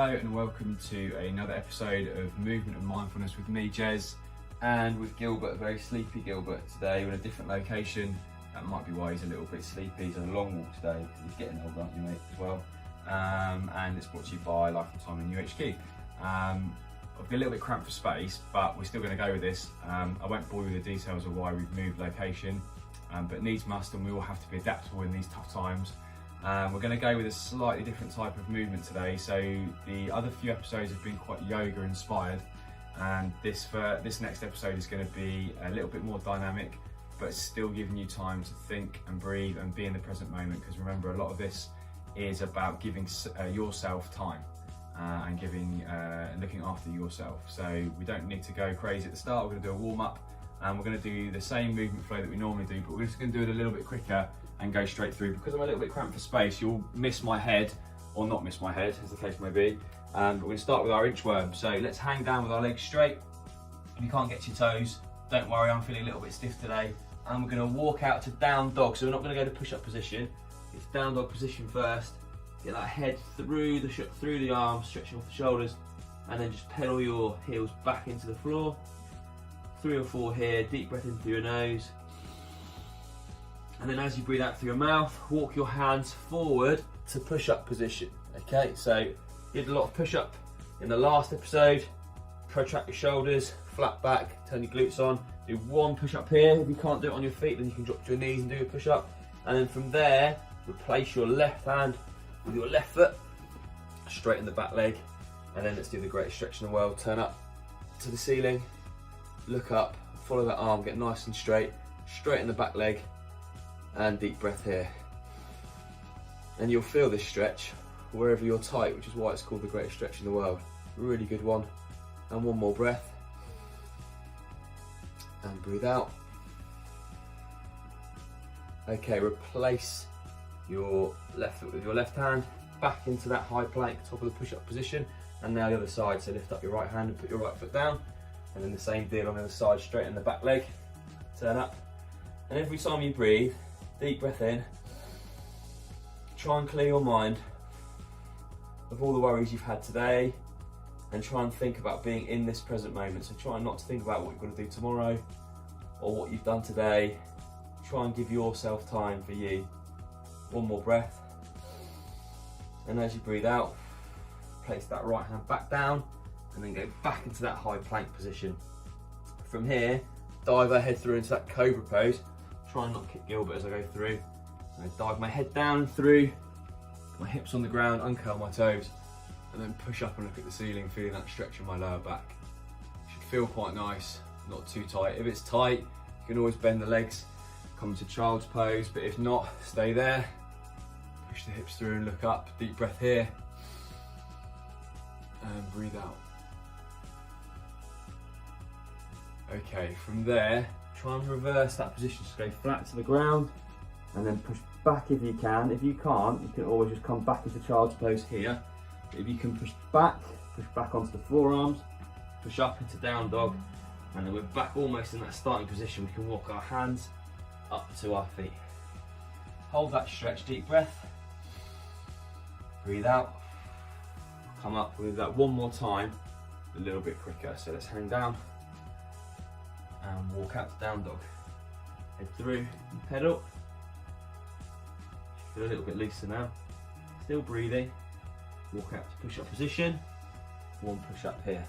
Hello and welcome to another episode of Movement and Mindfulness with me, Jez, and with Gilbert, very sleepy Gilbert today. We're in a different location. That might be why he's a little bit sleepy. He's on a long walk today. He's getting old, aren't you, mate, as well? And it's brought to you by Life and Time and youHQ. I've got a little bit cramped for space, but we're still going to go with this. I won't bore you with the details of why we've moved location, but needs must, and we all have to be adaptable in these tough times. We're going to go with a slightly different type of movement today. So the other few episodes have been quite yoga inspired, and this next episode is going to be a little bit more dynamic, but still giving you time to think and breathe and be in the present moment. Because remember, a lot of this is about giving yourself time and looking after yourself. So we don't need to go crazy at the start. We're going to do a warm up, and we're going to do the same movement flow that we normally do, but we're just going to do it a little bit quicker and go straight through. Because I'm a little bit cramped for space, you'll miss my head or not miss my head, as the case may be. But we're going to start with our inchworm. So let's hang down with our legs straight. If you can't get to your toes, don't worry, I'm feeling a little bit stiff today. And we're going to walk out to down dog. So we're not going to go to push-up position. It's down dog position first. Get that head through the arms, stretching off the shoulders, and then just pedal your heels back into the floor. 3 or 4 here, deep breath in through your nose. And then as you breathe out through your mouth, walk your hands forward to push-up position. Okay, so did a lot of push-up in the last episode. Protract your shoulders, flat back, turn your glutes on. Do 1 push-up here. If you can't do it on your feet, then you can drop to your knees and do a push-up. And then from there, replace your left hand with your left foot, straighten the back leg. And then let's do the greatest stretch in the world. Turn up to the ceiling, look up, follow that arm, get nice and straight, straighten the back leg, and deep breath here. And you'll feel this stretch wherever you're tight, which is why it's called the greatest stretch in the world. Really good one. And 1 more breath. And breathe out. Okay, replace your left foot with your left hand, back into that high plank, top of the push-up position. And now the other side, so lift up your right hand and put your right foot down. And then the same deal on the other side, straighten the back leg, turn up. And every time you breathe, deep breath in, try and clear your mind of all the worries you've had today, and try and think about being in this present moment. So try not to think about what you're going to do tomorrow or what you've done today. Try and give yourself time for you. 1 more breath. And as you breathe out, place that right hand back down and then go back into that high plank position. From here, dive our head through into that cobra pose. Try and not kick Gilbert as I go through. I dive my head down through, my hips on the ground, uncurl my toes, and then push up and look at the ceiling, feeling that stretch in my lower back. Should feel quite nice, not too tight. If it's tight, you can always bend the legs, come to child's pose, but if not, stay there. Push the hips through and look up, deep breath here, and breathe out. Okay, from there, try and reverse that position, just go flat to the ground, and then push back if you can. If you can't, you can always just come back into child's pose here. If you can push back onto the forearms, push up into down dog, and then we're back almost in that starting position. We can walk our hands up to our feet. Hold that stretch, deep breath. Breathe out. Come up, we'll do that 1 more time, a little bit quicker. So let's hang down and walk out to down dog. Head through and pedal. Feel a little bit looser now. Still breathing. Walk out to push-up position. 1 push-up here.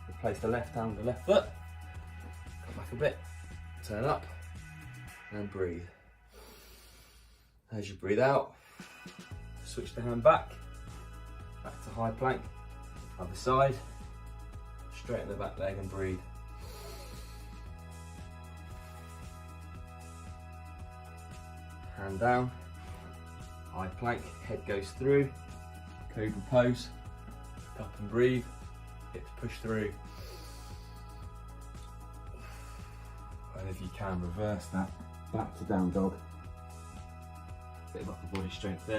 Replace the left hand with the left foot. Come back a bit. Turn up and breathe. As you breathe out, switch the hand back to high plank. Other side. Straighten the back leg and breathe. Hand down, high plank, head goes through, cobra pose, look up and breathe, hips push through. And if you can, reverse that back to down dog. Bit of upper body strength there,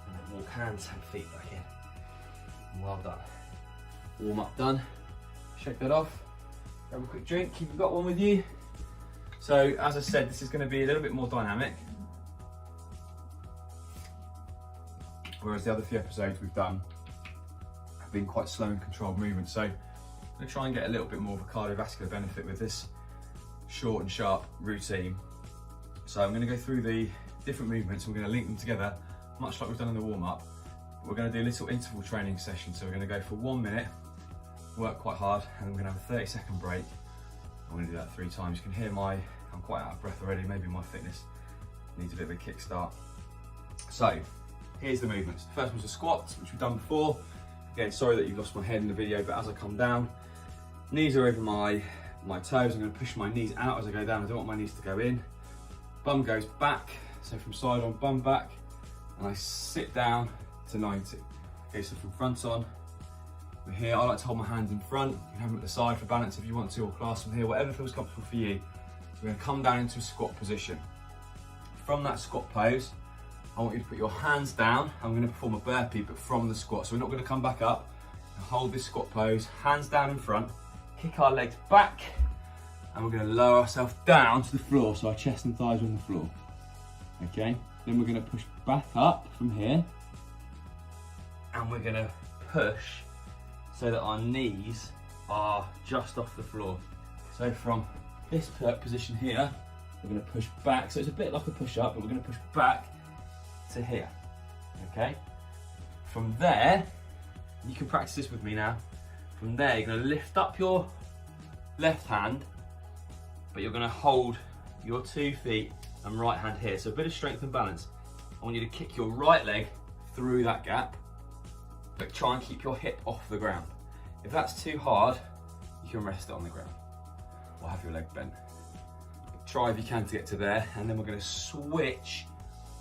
and then walk hands and feet back in. Well done. Warm up done. Shake that off, grab a quick drink if you've got one with you. So as I said, this is going to be a little bit more dynamic. whereas the other few episodes we've done have been quite slow and controlled movements. So I'm going to try and get a little bit more of a cardiovascular benefit with this short and sharp routine. So I'm going to go through the different movements, we're going to link them together, much like we've done in the warm-up. We're going to do a little interval training session, so we're going to go for 1 minute, work quite hard, and then we're going to have a 30-second break. I'm going to do that 3 times. You can hear I'm quite out of breath already, maybe my fitness needs a bit of a kickstart. So, here's the movements. The first one's the squats, which we've done before. Again, sorry that you've lost my head in the video, but as I come down, knees are over my toes. I'm going to push my knees out as I go down. I don't want my knees to go in. Bum goes back, so from side on, bum back, and I sit down to 90. Okay, so from front on, we're here. I like to hold my hands in front. You can have them at the side for balance if you want to, or clasp them here, whatever feels comfortable for you. We're going to come down into a squat position. From that squat pose, I want you to put your hands down. I'm going to perform a burpee, but from the squat. So we're not going to come back up. Hold this squat pose, hands down in front, kick our legs back, and we're going to lower ourselves down to the floor, so our chest and thighs are on the floor. Okay, then we're going to push back up from here, and we're going to push so that our knees are just off the floor. So from this position here, we're going to push back, so it's a bit like a push-up, but we're going to push back to here. Okay, from there, you can practice this with me now. From there, you're going to lift up your left hand, but you're going to hold your 2 feet and right hand here. So a bit of strength and balance. I want you to kick your right leg through that gap, but try and keep your hip off the ground. If that's too hard, you can rest it on the ground or have your leg bent. Try if you can to get to there, and then we're going to switch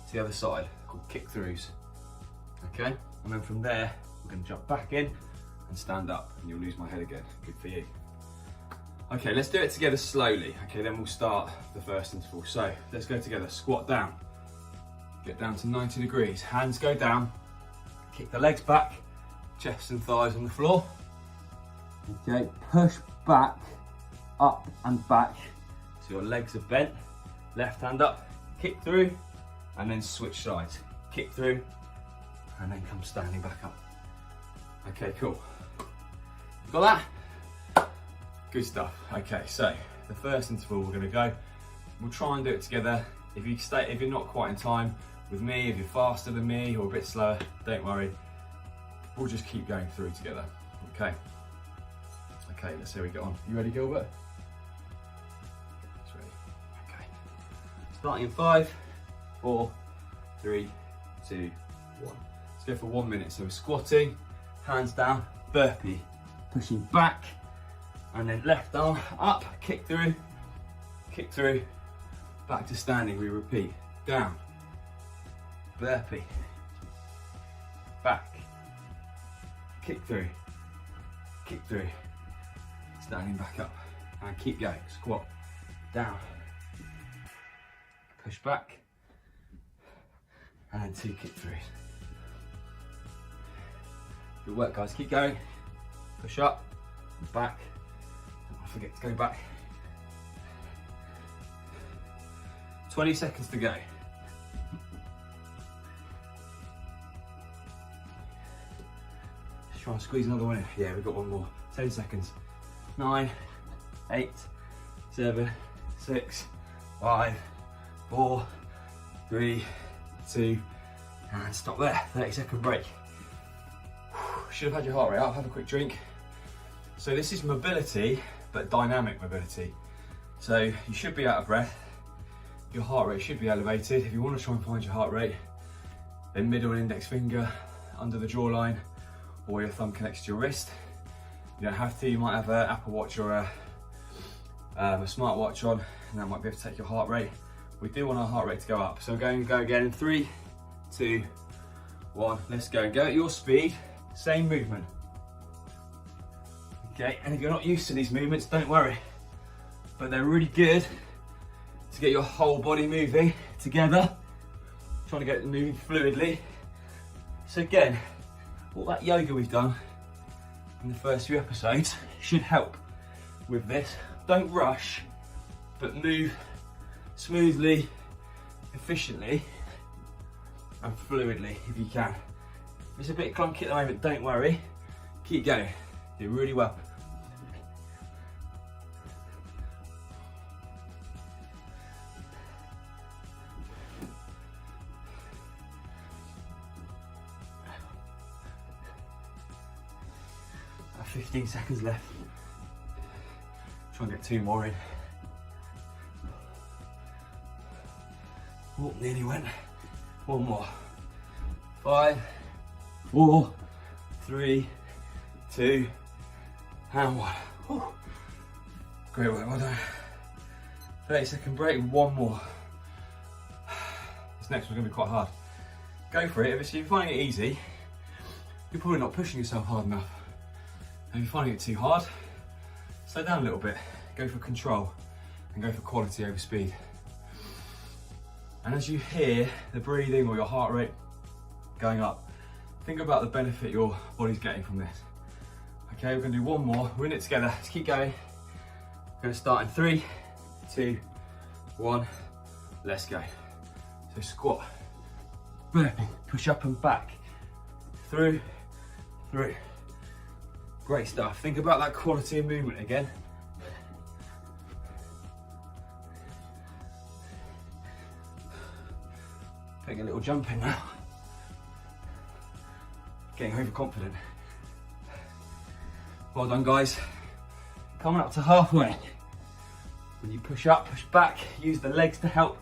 to the other side, called kick throughs. Okay, and then from there, we're going to jump back in and stand up, and you'll lose my head again. Good for you. Okay, let's do it together slowly. Okay, then we'll start the first interval. So let's go together. Squat down, get down to 90 degrees. Hands go down, kick the legs back, chest and thighs on the floor. Okay, push back, up and back. So your legs are bent, left hand up, kick through, and then switch sides. Kick through, and then come standing back up. Okay, cool. You got that? Good stuff. Okay, so the first interval we're going to go. We'll try and do it together. If you're not quite in time with me, if you're faster than me or a bit slower, don't worry. We'll just keep going through together. Okay. Okay, let's see how we get on. You ready, Gilbert? It's ready. Okay. Starting in 5, 4, 3, 2, 1. Let's go for 1 minute. So we're squatting, hands down, burpee, pushing back, and then left arm up, kick through, back to standing. We repeat. Down, burpee, back, kick through, standing back up, and keep going. Squat, down, push back, and 2 kick throughs. Good work, guys. Keep going. Push up, and back. Don't forget to go back. 20 seconds to go. Just try and squeeze another one in. Yeah, we've got one more. 10 seconds. 9, 8, 7, 6, 5, 4, 3, 2, and stop there. 30-second break. Should have had your heart rate up. Have a quick drink. So this is mobility, but dynamic mobility. So you should be out of breath. Your heart rate should be elevated. If you want to try and find your heart rate, then middle and index finger under the jawline, or your thumb connects to your wrist. You don't have to. You might have an Apple Watch or a smartwatch on, and that might be able to take your heart rate. We do want our heart rate to go up. So I'm going to go again in 3, 2, 1. Let's go. Go at your speed. Same movement. Okay, and if you're not used to these movements, don't worry. But they're really good to get your whole body moving together. Trying to get it moving fluidly. So again, all that yoga we've done in the first few episodes should help with this. Don't rush, but move smoothly, efficiently, and fluidly if you can. It's a bit clunky at the moment, don't worry. Keep going, do really well. About 15 seconds left. Try and get 2 more in. Oh, nearly went. 1 more. 5, 4, 3, 2, and 1. Whew. Great work, well done. 30-second break, 1 more. This next one's gonna be quite hard. Go for it. If you're finding it easy, you're probably not pushing yourself hard enough. And if you're finding it too hard, slow down a little bit. Go for control and go for quality over speed. And as you hear the breathing or your heart rate going up, think about the benefit your body's getting from this. Okay, we're gonna do 1 more. We're in it together. Let's keep going. We're gonna start in 3, 2, 1. Let's go. So squat, burping, push up and back, through. Great stuff. Think about that quality of movement again. Take a little jump in now. Getting overconfident. Well done, guys. Coming up to halfway. When you push up, push back, use the legs to help.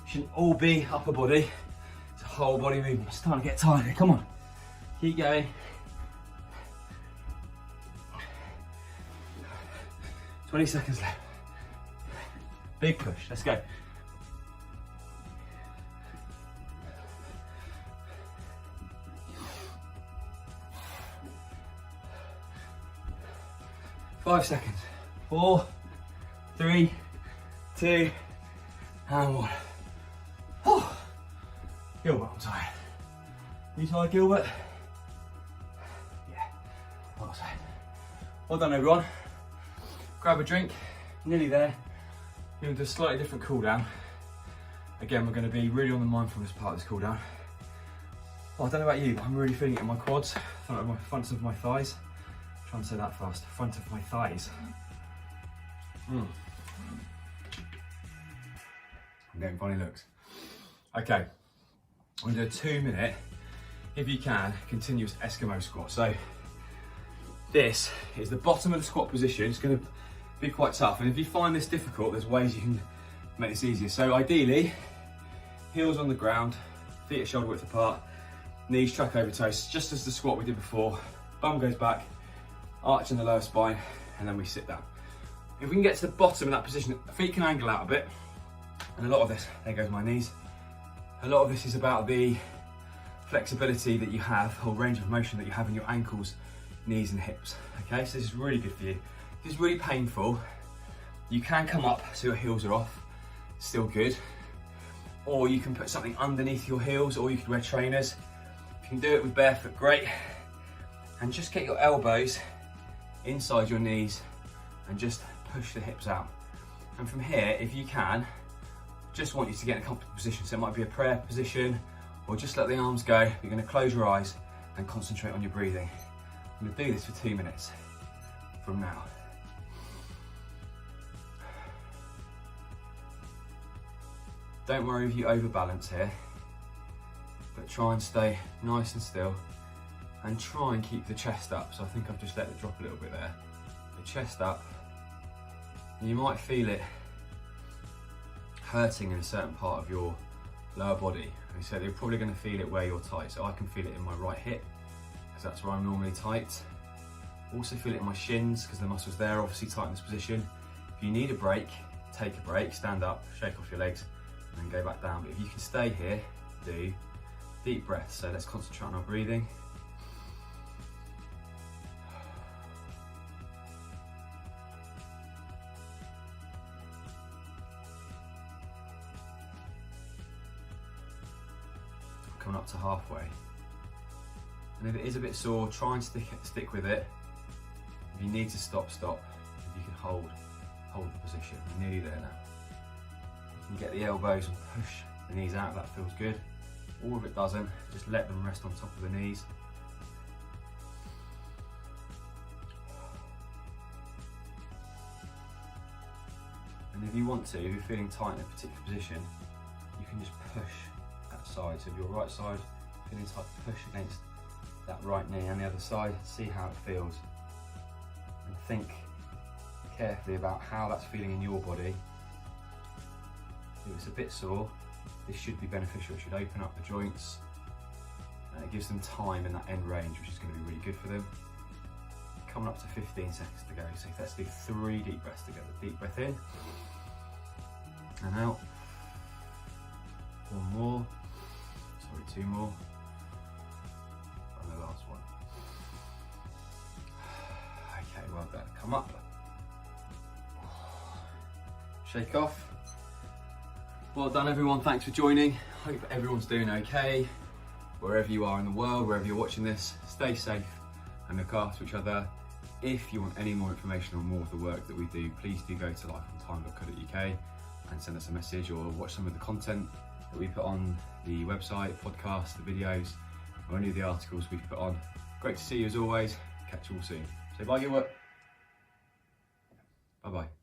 It shouldn't all be upper body. It's a whole body movement. It's starting to get tired here. Come on. Keep going. 20 seconds left. Big push. Let's go. Five seconds. 4, 3, 2, and 1. Oh, Gilbert, I'm tired. You tired, Gilbert? Yeah, well said. Well done, everyone. Grab a drink, nearly there. We're going to do a slightly different cool down. Again, we're going to be really on the mindfulness part of this cool down. Well, I don't know about you, but I'm really feeling it in my quads, front of my thighs. Try and say that fast. Front of my thighs. I'm getting funny looks. Okay, we're going to do a 2-minute, if you can, continuous Eskimo squat. So this is the bottom of the squat position. It's going to be quite tough, and if you find this difficult, there's ways you can make this easier. So ideally, heels on the ground, feet are shoulder width apart, knees track over toes, just as the squat we did before. Bum goes back, arch in the lower spine, and then we sit down. If we can get to the bottom of that position, feet can angle out a bit, and a lot of this, there goes my knees, a lot of this is about the flexibility that you have, or range of motion that you have in your ankles, knees and hips. Okay, so this is really good for you. If it's really painful, you can come up so your heels are off, still good, or you can put something underneath your heels, or you could wear trainers. If you can do it with barefoot, great. And just get your elbows inside your knees and just push the hips out. And from here, if you can, just want you to get in a comfortable position. So it might be a prayer position, or just let the arms go. You're going to close your eyes and concentrate on your breathing. I'm going to do this for 2 minutes from now. Don't worry if you overbalance here, but try and stay nice and still, and try and keep the chest up. So I think I've just let it drop a little bit there. The chest up, and you might feel it hurting in a certain part of your lower body. And so you're probably going to feel it where you're tight. So I can feel it in my right hip, because that's where I'm normally tight. Also feel it in my shins, because the muscles there are obviously tight in this position. If you need a break, take a break, stand up, shake off your legs, and then go back down. But if you can stay here, do deep breaths. So let's concentrate on our breathing. Coming up to halfway. And if it is a bit sore, try and stick with it. If you need to stop, stop. If you can hold the position. We're nearly there now. You can get the elbows and push the knees out, that feels good. or if it doesn't, just let them rest on top of the knees. And if you want to, if you're feeling tight in a particular position, you can just push that side. So if your right side feeling tight, push against that right knee, and the other side, see how it feels. And think carefully about how that's feeling in your body. If it's a bit sore, this should be beneficial. It should open up the joints, and it gives them time in that end range, which is going to be really good for them. Coming up to 15 seconds to go, so let's do 3 deep breaths together. Deep breath in and out. 1 more, sorry, 2 more, and the last one. Okay, well done. Come up, shake off. Well done everyone, thanks for joining. Hope everyone's doing okay. Wherever you are in the world, wherever you're watching this, stay safe and look after each other. If you want any more information on more of the work that we do, please do go to lifeontime.co.uk and send us a message, or watch some of the content that we put on the website, podcasts, the videos, or any of the articles we've put on. Great to see you as always. Catch you all soon. Say bye, Gilbert. Bye-bye.